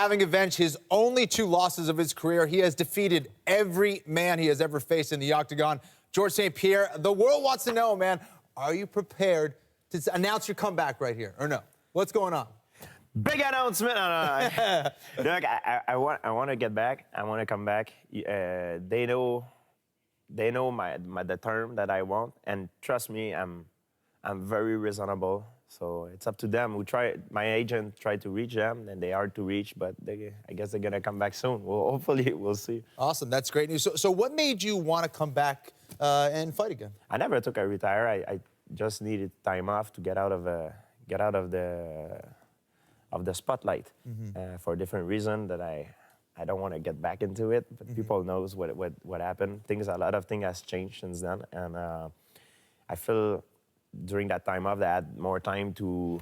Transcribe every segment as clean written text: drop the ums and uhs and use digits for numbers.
having avenged his only 2 losses of his career, he has defeated every man he has ever faced in the octagon. George St-Pierre, the world wants to know, man, are you prepared to announce your comeback right here, or no? What's going on? Big announcement! No. Look, I want to get back. I want to come back. They know the term that I want, and trust me, I'm very reasonable. So it's up to them. My agent tried to reach them, and they are to reach, but I guess they're gonna come back soon. Well, hopefully, we'll see. Awesome, that's great news. So what made you want to come back and fight again? I never took a retire. I just needed time off to get out of the spotlight for a different reason that I don't want to get back into it. But people knows what happened. A lot of things has changed since then, and I feel during that time off, I had more time to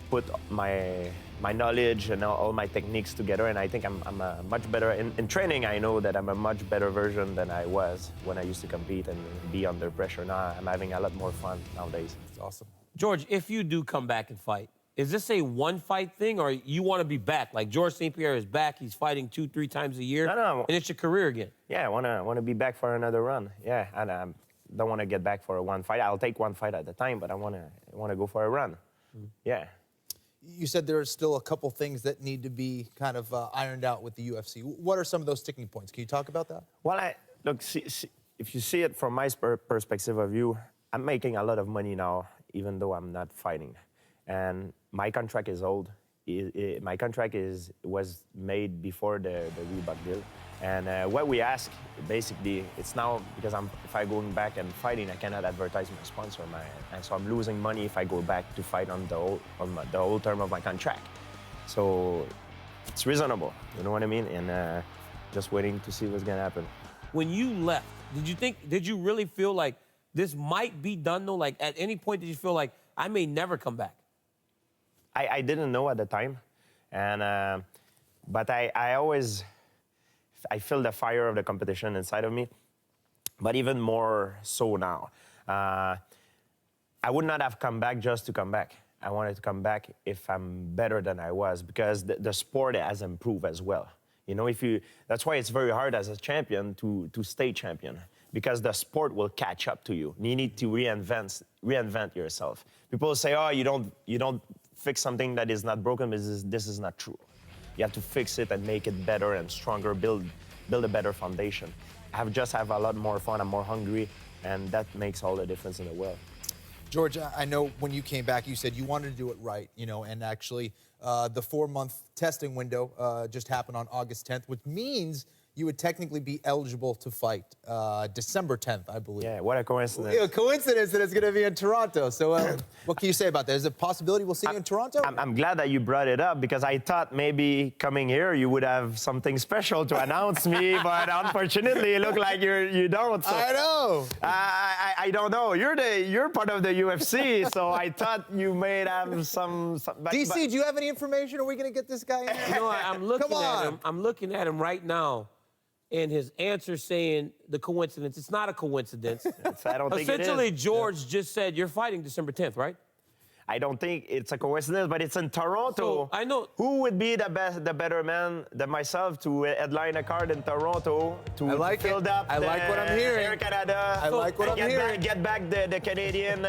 put my knowledge and all my techniques together, and I think I'm a much better in training. I know that I'm a much better version than I was when I used to compete and be under pressure. Now I'm having a lot more fun nowadays. It's awesome. George, if you do come back and fight, is this a one-fight thing, or you want to be back? Like George St-Pierre is back, he's fighting 2-3 times a year, No. and it's your career again. Yeah, I wanna be back for another run. Yeah, and don't want to get back for one fight. I'll take one fight at a time, but I wanna go for a run. Yeah. You said there are still a couple things that need to be kind of ironed out with the UFC. What are some of those sticking points? Can you talk about that? Well, look, if you see it from my perspective of view, I'm making a lot of money now, even though I'm not fighting. And my contract is old. My contract was made before the Reebok deal. And what we ask, basically, it's now, because if I go back and fighting, I cannot advertise my sponsor, and so I'm losing money if I go back to fight on the whole term of my contract. So it's reasonable, you know what I mean? And just waiting to see what's gonna happen. When you left, did you really feel like this might be done though? Like at any point did you feel like I may never come back? I didn't know at the time, and but I feel the fire of the competition inside of me, but even more so now. I would not have come back just to come back. I wanted to come back if I'm better than I was, because the sport has improved as well. You know, that's why it's very hard as a champion to stay champion, because the sport will catch up to you. You need to reinvent yourself. People say, oh, you don't fix something that is not broken, but this is not true. You have to fix it and make it better and stronger, build a better foundation. I just have a lot more fun, I'm more hungry, and that makes all the difference in the world. George, I know when you came back, you said you wanted to do it right, you know, and actually the 4-month testing window just happened on August 10th, which means you would technically be eligible to fight December 10th, I believe. Yeah, what a coincidence. A coincidence that it's going to be in Toronto. So what can you say about that? Is it a possibility we'll see you in Toronto? I'm glad that you brought it up, because I thought maybe coming here you would have something special to announce me, but unfortunately it looked like you don't. So I know. I don't know. You're part of the UFC, so I thought you may have some DC, do you have any information? Are we going to get this guy in? You know, I'm looking at him right now. And his answer saying the coincidence, it's not a coincidence. I don't think it is. Essentially, George just said you're fighting December 10th, right? I don't think it's a coincidence, but it's in Toronto. So, I know. Who would be the better man than myself to headline a card in Toronto to build up I like what I'm hearing. Air Canada. I like what I'm hearing. Get back the Canadian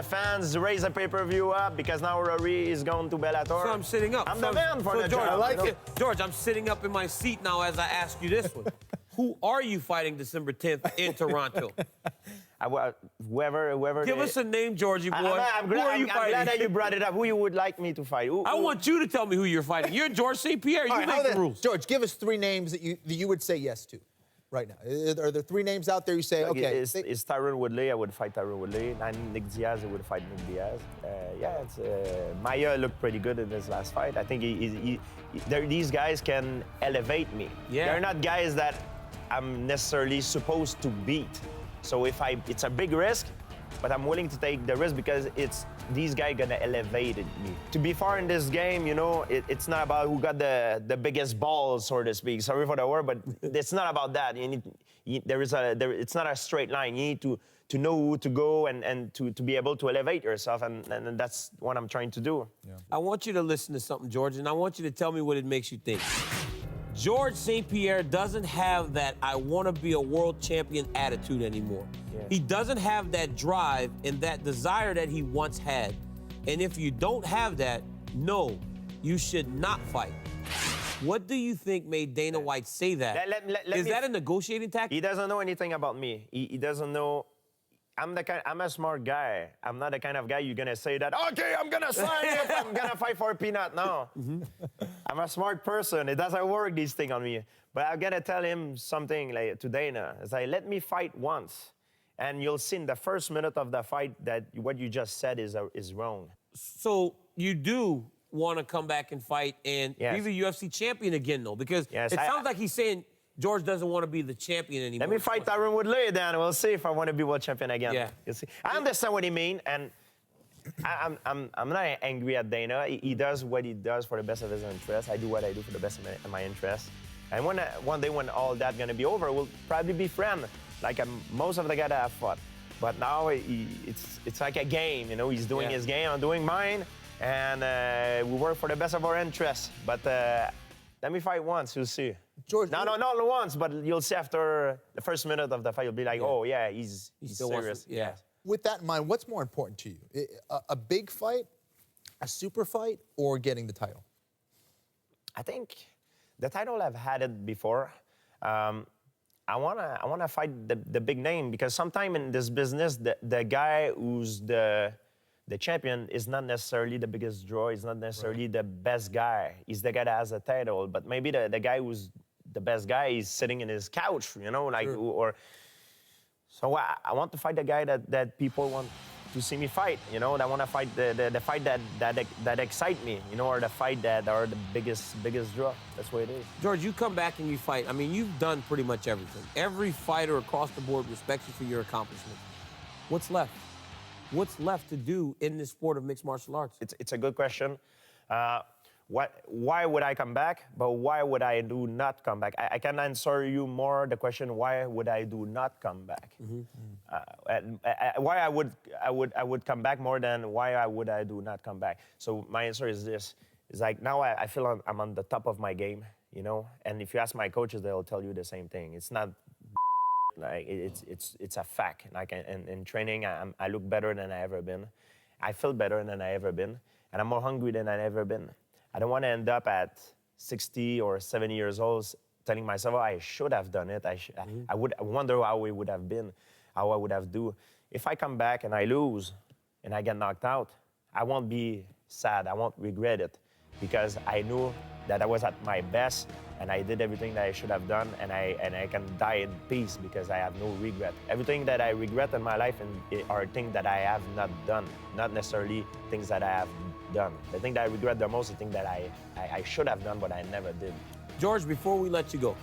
fans, raise a pay-per-view up, because now Rory is going to Bellator. So I'm sitting up. I'm the man for the George, job. I like it. George, I'm sitting up in my seat now as I ask you this one. Who are you fighting December 10th in Toronto? Whoever. Give us a name, Georgie boy. I'm glad that you brought it up. Who you would like me to fight? I want you to tell me who you're fighting. You're George St-Pierre. You make the rules. George, give us 3 names that you would say yes to right now. Are there 3 names out there you say, okay? It's Tyron Woodley. I would fight Tyron Woodley. And Nick Diaz, I would fight Nick Diaz. Maya looked pretty good in his last fight. I think these guys can elevate me. Yeah. They're not guys that I'm necessarily supposed to beat. So it's a big risk, but I'm willing to take the risk, because these guys gonna elevate me. To be far in this game, you know, it's not about who got the biggest balls, so to speak. Sorry for the word, but it's not about that. It's not a straight line. You need to to know who to go and to be able to elevate yourself, and that's what I'm trying to do. I want you to listen to something, George, and I want you to tell me what it makes you think. George St-Pierre doesn't have that I want to be a world champion attitude anymore. Yeah. He doesn't have that drive and that desire that he once had. And if you don't have that, no, you should not fight. What do you think made Dana White say that? Is that a negotiating tactic? He doesn't know anything about me. He doesn't know. I'm a smart guy. I'm not the kind of guy you're gonna say that, okay, I'm gonna sign if I'm gonna fight for a peanut. No. I'm a smart person. It doesn't work, these things on me. But I'm gonna tell him something like to Dana. It's like, let me fight once. And you'll see in the first minute of the fight that what you just said is wrong. So you do want to come back and fight and be the UFC champion again, though? Because it sounds like he's saying George doesn't want to be the champion anymore. Let me fight Tyron Woodley, then we'll see if I want to be world champion again. Yeah. You'll see. I understand what he means, and I'm not angry at Dana. He does what he does for the best of his interest. I do what I do for the best of my interest. And one day when all that's gonna be over, we'll probably be friends, like most of the guys that I've fought. But now it's like a game, you know. He's doing his game, I'm doing mine, and we work for the best of our interests. But let me fight once, you'll see. George, not once, but you'll see after the first minute of the fight, you'll be like, oh yeah, he's serious. Yeah. With that in mind, what's more important to you? A big fight, a super fight, or getting the title? I think the title, I've had it before. I wanna fight the big name, because sometimes in this business, the guy who's the champion is not necessarily the biggest draw. He's not necessarily the best guy. He's the guy that has a title, but maybe the guy who's the best guy is sitting in his couch, you know, like or. So I want to fight the guy that people want to see me fight, you know. I want to fight the fight that excite me, you know, or the fight that are the biggest draw. That's what it is. George, you come back and you fight. I mean, you've done pretty much everything. Every fighter across the board respects you for your accomplishments. What's left? What's left to do in this sport of mixed martial arts? It's a good question. Why would I come back? But why would I do not come back? I can answer you more the question, why would I do not come back? Why I would come back more than why would I do not come back. So my answer is this. It's like now I feel I'm on the top of my game, you know? And if you ask my coaches, they'll tell you the same thing. It's not like it's a fact. Like in training, I look better than I ever been. I feel better than I ever been. And I'm more hungry than I ever been. I don't want to end up at 60 or 70 years old telling myself, oh, I should have done it. I wonder how it would have been, how I would have do. If I come back and I lose and I get knocked out, I won't be sad. I won't regret it, because I knew that I was at my best and I did everything that I should have done, and I can die in peace because I have no regret. Everything that I regret in my life are things that I have not done, not necessarily things that I have done. The thing that I regret the most is the thing that I should have done, but I never did. George, before we let you go,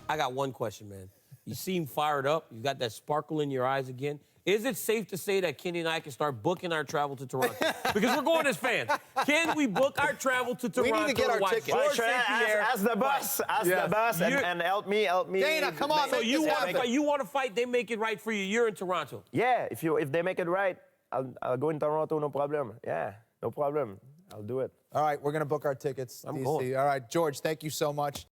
I got one question, man. You seem fired up. You got that sparkle in your eyes again. Is it safe to say that Kenny and I can start booking our travel to Toronto? Because we're going as fans. Can we book our travel to Toronto? We need to get our tickets. George St-Pierre. Ask the bus, and help me. Dana, come on, So make you this want to happen. fight? You want to fight? They make it right for you. You're in Toronto. Yeah, if they make it right, I'll go in Toronto, no problem. Yeah, no problem. I'll do it. All right, we're going to book our tickets. I'm DC. going. All right, George, thank you so much.